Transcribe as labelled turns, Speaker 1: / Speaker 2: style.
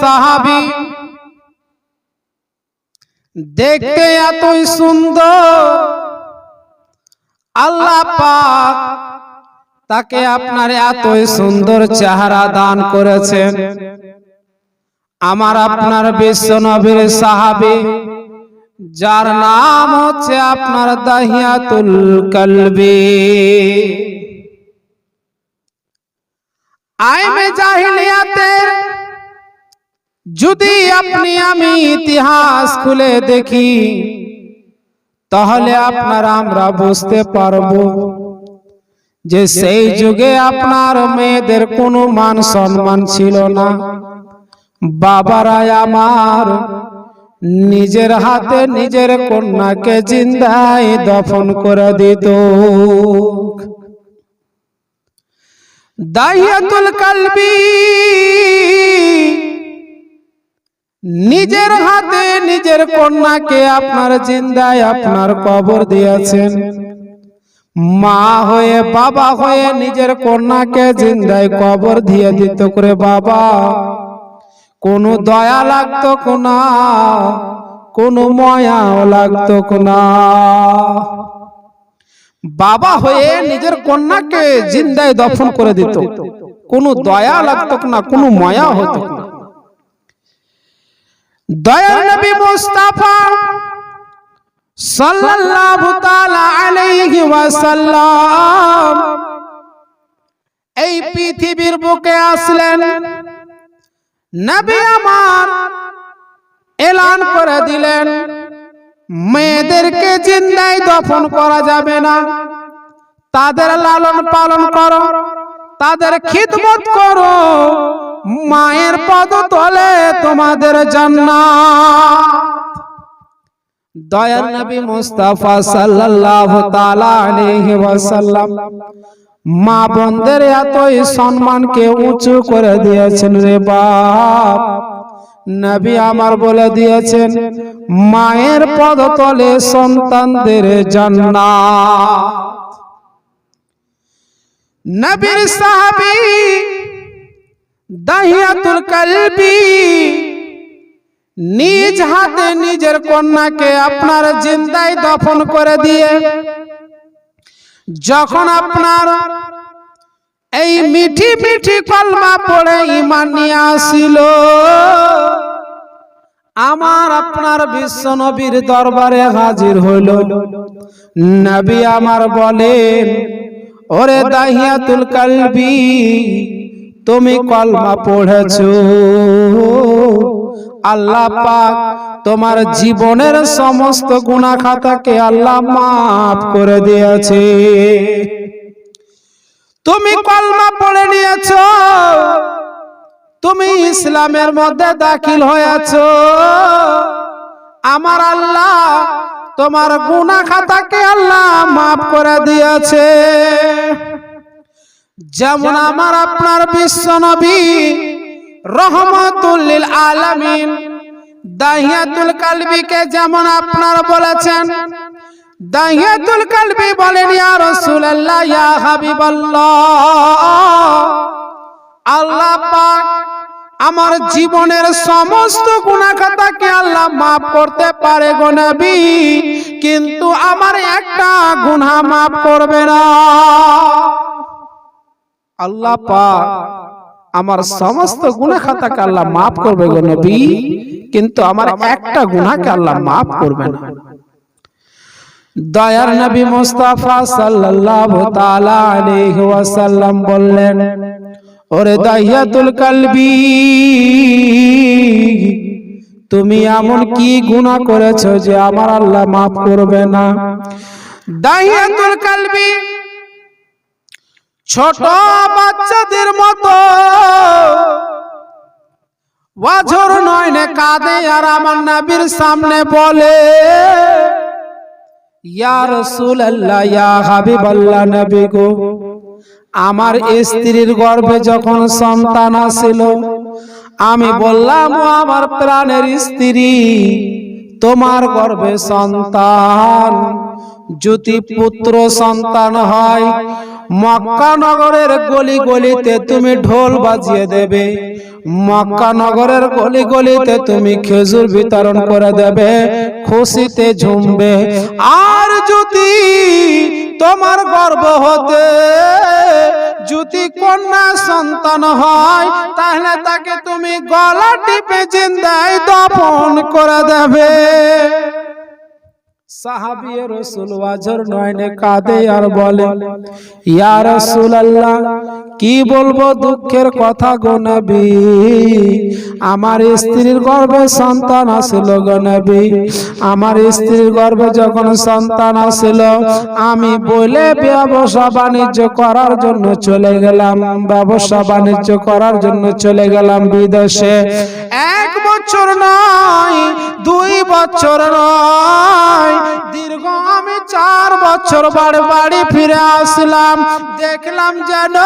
Speaker 1: সাহাবী, দেখতে এতই সুন্দর, আল্লাহ পাক তাকে আপনার এতই সুন্দর চেহারা দান করেছেন। আমার আপনার বিশ্ব নবীর সাহাবী, যার নাম হচ্ছে আপনার দাহিয়াতুল কলবি। আইমে জাহিলিয়াতের যদি আপনি আমি ইতিহাস খুলে দেখি, তাহলে আপনারা আমরা বুঝতে পারবো যে সেই যুগে আপনার মেয়েদের কোনো মান সম্মান ছিল না। বাবারা আমার নিজের হাতে নিজের কন্যাকে জিন্দায় দফন করে দিত। দাহিয়াতুল কলবি নিজের হাতে নিজের কন্যাকে আপনার জিন্দায় আপনার কবর দিয়েছেন। মা হয়ে বাবা হয়ে নিজের কন্যাকে জিন্দায় কবর দিয়ে দিত করে বাবা। কোনো দয়া লাগতো না, কোনো মায়াও লাগতো না। বাবা হয়ে নিজের কন্যাকে জিন্দায় দফন করে দিত, কোনো দয়া লাগতো না, কোনো মায়া হতো না। দয়ার নবী মুস্তাফা সাল্লাল্লাহু তাআলা আলাইহি ওয়াসাল্লাম এই পৃথিবীর বুকে আসলেন। নবী আমার এলান করে দিলেন, মেয়েদেরকে জিন্দায় দফন করা যাবে না, তাদের লালন পালন করো, তাদের খিদমত করো, মায়ের পদতলে তোমাদের জান্নাত। দয়ার নবী মুস্তাফা সাল্লাল্লাহু তাআলা আলাইহি ওয়াসাল্লাম মা বোনদের এতই সম্মানকে উঁচু করে দিয়েছেন রে বাপ। নবী আমার বলে দিয়েছেন, মায়ের পদতলে সন্তানদের জান্নাত। নবীর সাহাবী দাহিয়াতুল কলবি নিজ হাতে নিজের কন্যাকে আপনার জিন্দায় দফন করে দিয়ে যখন আপনার এই মিঠি মিঠি কলমা পড়ে ঈমান নিয়ে আসিল, আমার আপনার বিশ্ব নবীর দরবারে হাজির হইল। নবী আমার বলেন, ওরে দাহিয়াতুল কলবি, তুমি কলমা পড়েছো, আল্লাহ পাক তোমার জীবনের সমস্ত গুনাহ খাতাকে আল্লাহ মাফ করে দিয়েছে। তুমি কলমা পড়ে নিয়েছো, তুমি ইসলামের মধ্যে দাখিল হয়েছো, আমার আল্লাহ তোমার গুনাহ খাতাকে আল্লাহ মাফ করে দিয়েছে। যেমন আমার আপনার বিশ্ব নবী রহমাতুল লিল আলামিন দাহিয়াতুল কলবিকে যেমন আপনার বলেছেন, দাহিয়াতুল কলবি বলেন, ইয়া রাসূলুল্লাহ, ইয়া হাবিবাল্লাহ, আল্লাহ পাক আমার জীবনের সমস্ত গুনাহ খাতাকে আল্লাহ মাফ করতে পারে গো নবী, কিন্তু আমার একটা গুনাহ মাফ করবে না। আল্লাহ পাক আমার সমস্ত গুনাহ খাতাকে আল্লাহ মাফ করবে গো নবী, কিন্তু আমার একটা গুনাহকে আল্লাহ মাফ করবে না। দয়ার নবী মুস্তাফা সাল্লাল্লাহু তাআলা আলাইহি ওয়াসাল্লাম বললেন, ওরে দাহিয়াতুল কলবি, তুমি এমন কি গুনাহ করেছো যে আমার আল্লাহ মাফ করবে না? দাহিয়াতুল কলবি ছোট বাচ্চাদের মতো ওয়াজর নয়নে কাঁদে আর আমার নবীর সামনে বলে, ইয়া রাসূলুল্লাহ, ইয়া হাবিবাল্লাহ, নবী গো, আমার স্ত্রীর গর্ভে যখন সন্তান আসিল, আমি বললাম, ও আমার প্রাণের স্ত্রী, তোমার গর্ভে সন্তান যদি পুত্র সন্তান হয়, মক্কা নগরের গলি গলিতে তুমি ঢোল বাজিয়ে দেবে, মক্কা নগরের গলি গলিতে তুমি খেজুর বিতরণ করে দেবে, খুশিতে ঝুমবে। আর যদি তোমার গর্ভ হতে যদি কন্যা সন্তান হয়, তাহলে তাকে তুমি গলা টিপে জিন্দায় দফন করে দেবে। সাহাবী রাসূল ওয়াজর নয়নে কাঁদে আর বলে, ইয়া রাসূলুল্লাহ, কি বলবো দুঃখের কথা গো নবী, আমার স্ত্রীর গর্ভে সন্তান আসিল গো নবী। আমার স্ত্রীর গর্ভে যখন সন্তান আসিল, আমি বলে ব্যবসা বাণিজ্য করার জন্য চলে গেলাম, ব্যবসা বাণিজ্য করার জন্য চলে গেলাম বিদেশে। 1 বছর নয়, 2 বছর নয়, দীর্ঘ আমি 4 বছর বাড়ি ফিরে আসলাম। দেখলাম যেন